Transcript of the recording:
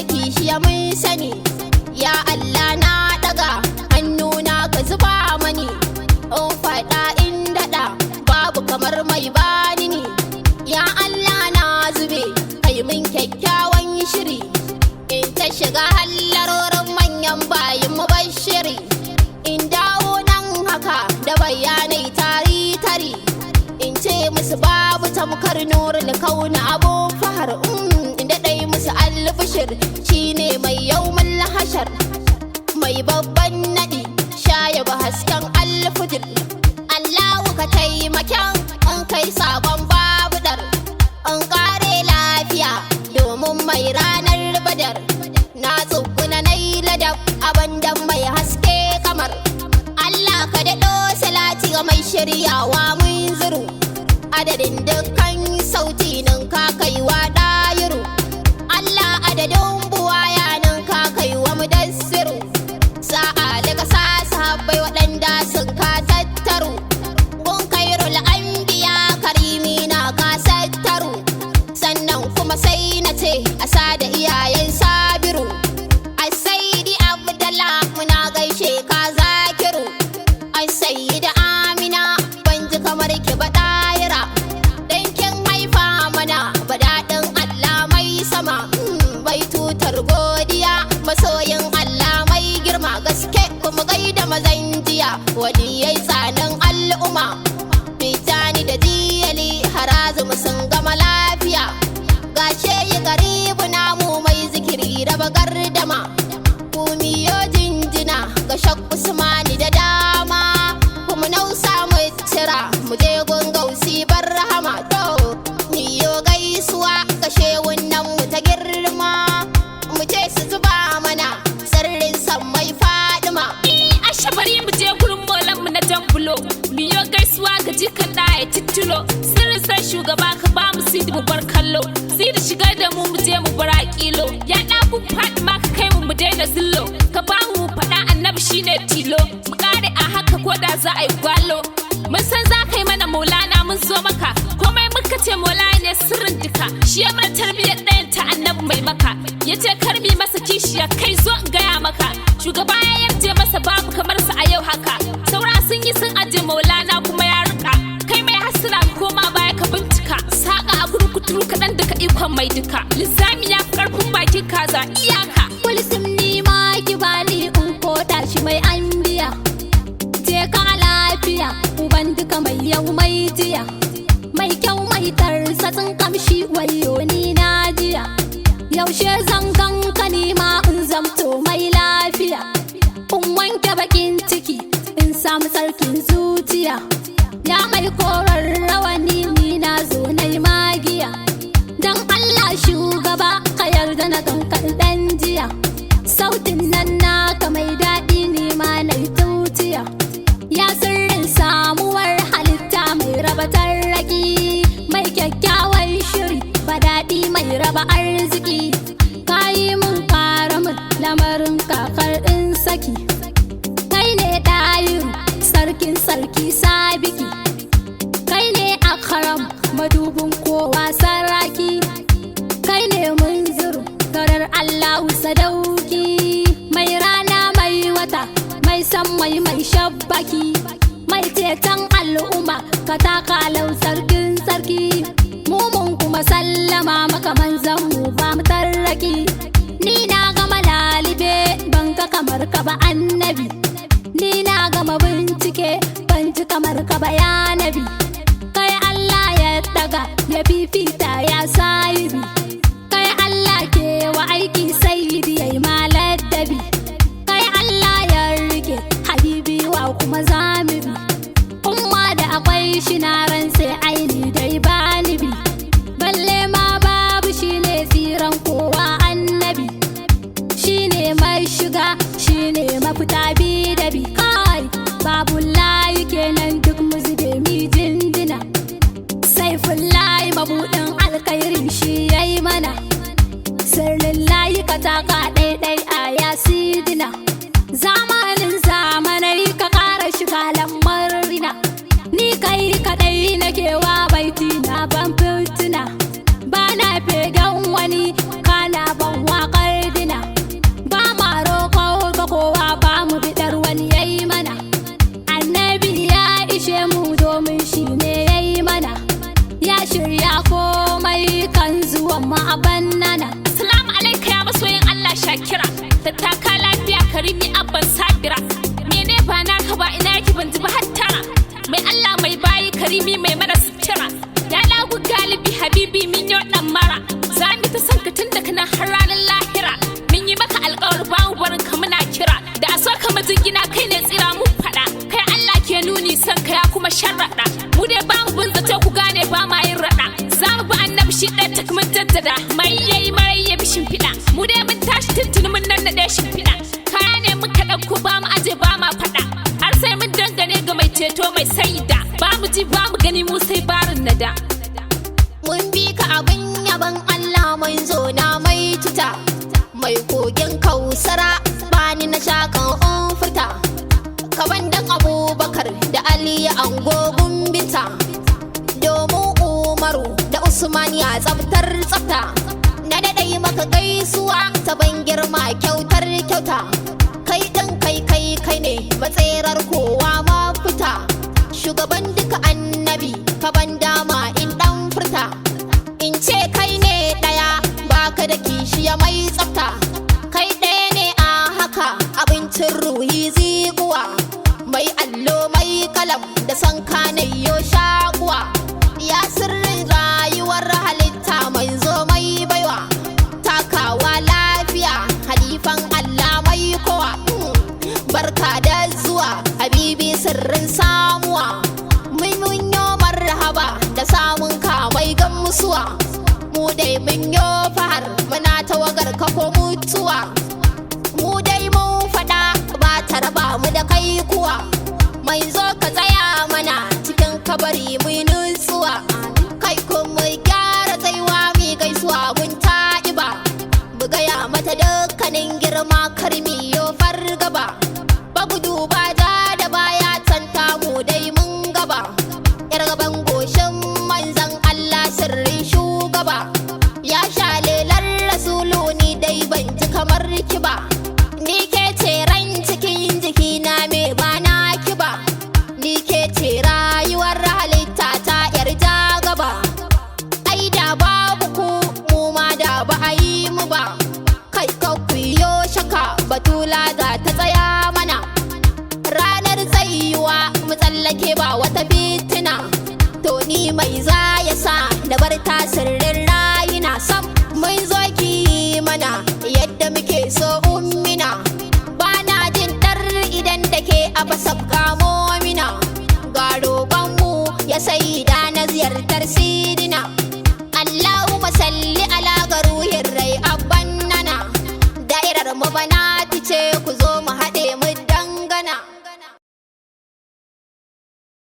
da kishiya mun sani. Ya Allah na daga hannuna ka zuba mani, in faɗa in daɗa babu kamar mai bani ni. Ya Allah na zube kai min kyakkyawan shiri, in ta shiga hallarorin manyan bayin mubashiri, in dawo nan haka da bayanai tari-tari, in ce musu babu tamkar nurul kauna abun fahar. Inda ɗai musu alfishir shine mai yawmul hashar, mai babban naɗi shaya ba hasken alfujir. Allahu ka taimaken in kai sabon babudar, in kare lafiya domin mai ranar badar. Na tsuguna na yi ladab abandan mai haske kamar. Allah ka daɗo salati ga mai shiryawa mun zuru, adadin dukkan sauti nan ka kaiwa ɗayiru. Allah adadin buwaya nan ka kaiwa mudassiru. Sa'a daga sa sahabbai waɗanda sun ka tattaru, gun kairul anbiya karimi na ka sattaru. Sannan kuma sai na ce a sada iyayen sabiru, ai saidi abdallah muna gaishe ka zakiru, ai sayyida amina ban ji kamar ki ba ɗayira, dan kin haifa mana badaɗin Allah mai sama. Bai tutar godiya masoyin Allah mai girma, gaske kuma gaida mazan jiya wadiyai tsanin al'umma. Fitani da diyali harazumu sun gama lafiya, gashe yi garibu namu mai zikiri raba gardama. Kumiyo jinjina ga Shak Usmani da dama, kuma nausa mu cira mu je gun gausi bar rahama. To niyo gaisuwa ga shewun nan mu ta girma, mu je su zuba mana sirrin san mai Fadima. Ashe bari mu je gurin molan mu na Jambulo, miyo gaisuwa ga jikan da ya titulo. Sirrin san shugaba ka ba mu sidi mu bar kallo, sidi shigar da mu je mu bar kilo. Ya ɗakun Fadima ka kai mu daina zillo, ka ba mu faɗa annabi shine tilo. Mu kare a haka ko da za a yi gwalo, mun san za ka yi mana maulana mun zo maka. Komai muka ce maulana ne sirrin duka, shi ya mana tarbiyyar ɗayan ta annabi mai maka. Ya ce karbi masa kishiya kai zo in gaya maka, shugaba ya yarje masa babu kamar sa a yau haka. Saura sun yi sun aje maulana kuma ya rika, kai mai hasira koma baya ka bincika. Saka a gurkuturu kaɗan duka ikon mai duka, lissami ya fi ƙarfin bakin kaza iyaka. Kulisim ni ma ki bani in koda shi mai anbiya, je ka lafiya uban duka mai yau mai jiya, mai kyau mai tarsatsin kamshi wayo ni na jiya. Yaushe zan ganka ni ma in zamto mai lafiya, in wanke bakin ciki in samu sarkin zuciya. Ya mai korar rawani ni na zo nai magiya, dan Allah shugaba ka yarda na gankan dan jiya. Sautin nan naka mai daɗi ne ma na tutiya, ya sirrin samuwar halitta mai raba tarraki, mai kyakkyawan shiri ba daɗi mai raba arziki. Kayi mun karamin lamarin kakar ɗin saki, kai ne ɗayiru sarkin sarki sabiki, kai ne akaram madubin kowa saraki, kai ne munziru garar Allahu sadauki, mai rana mai wata mai sammai mai shabbaki, mai ceton al'umma ka taka lau sarkin sarki. Mun kuma sallama maka manzan mu ba mu tarraki, ni na gama lalibe ban ga kamar ka ba annabi, ni na gama bincike ban ji kamar ka ba ya nabi. Kai Allah ya daga ya fifita ya sahibi, kai Allah ke wa aiki sayyidi yayi maladabi, kai Allah ya rike habibi wa kuma zamibi. Umma da akwai shi na ran sai aini dai bani bi, balle ma babu shine tsiran kowa annabi, shine mai shiga shine mafita bi da bi. Kai babu layi kenan duk mu zube mi jinjina, saifin layi mabuɗin alkhairi shi yayi mana, sirrin layi ka taka ɗaiɗai a yasidina. Zamanin zamanai ka ƙara shiga lamarina, ni kai kaɗai nake komin shi ne ya yi mana, ya shirya komai kan zuwan mu a bannana. Salamu alaika ya masoyin Allah Shakira, da taka lafiya Karimi abban Sabira. Mene ba naka ba ina yake ban ji ba hattara, mai Allah mai bayi Karimi mai mara sutura. Ya lagu galibi habibi min yau dan mara, za mu ta san ka tun daga nan har ranar lahira. Mun yi maka alƙawar ba mu barin ka muna kira, da a so ka majingina kai ne tsira mu faɗa. Kai Allah ke nuni san ka ya kuma sharraɗa, mu dai ba mu bin zato ku gane ba ma yin raɗa. Za mu bi annabi shi ɗaya ta kuma jaddada, mai yayi marai ya bi shimfiɗa. Mu dai mun tashi tuntuni mun nannaɗe shimfiɗa, kaya ne muka ɗauko ba mu aje ba ma faɗa. Har sai mun dangane ga mai ceto mai saida, ba mu ji ba mu gani mu sai barin nada. Mun bi ka abin yaban Allah mun zo na mai tuta, mai kogin kausara bani na shakan furta. Kabandan Abubakar da Ali ya angogun binta, domin Umaru da Usman ya tsaftar tsafta. Na daɗai maka gaisuwa ta ban girma kyautar kyauta, kai ɗin kai ne matserar kowa ma fita. Shugaban duka annabi ka ban dama in ɗan furta, in ce kai ne ɗaya baka da kishiya mai tsafta. Kai ɗaya ne a haka abincin ruhi ziguwa, mai allo mai kalam da san kanayyo shakuwa. Ya sirrin rayuwar halitta mai zo mai baiwa, takawa lafiya halifan Allah mai kowa. Barka da zuwa habibi sirrin samuwa, mun yo marhaba da samun ka mai gamsuwa. Mu dai mun yo fahar muna tawagar ka ko mutuwa, mu dai mun faɗa ba ta raba mu da kai kuwa. Mai zo ka tsaya mana cikin kabari mu nutsuwa, kai kuma gyara tsaiwa mi gaisuwa mun ta'iba. Mu gaya mata dukkanin girma karmi yo fargaba, ba gudu ba ja da baya tanta mu dai mun gaba. Yar gaban goshin manzan Allah sirrin shugaba, ya sha lelar rasulu ni dai ban ji kamar ki ba. Ni ke ce ran cikin jikina me ba na ki ba, ni ke ce rayuwar halitta ta yar ja gaba. Ai da babu ku mu ma da ba a yi mu ba, kai ka kuyo shaka batula za ta tsaya mana. Ranar tsayuwa mu tsallake ba wata fitina, to ni mai za ya sa da bar tasirin rayina sam. Mun zo ki mana yadda muke so ummina, ba na jin ɗar idan da ke a basab kamo mina. Ga roƙonmu ya sai da na ziyartar sidi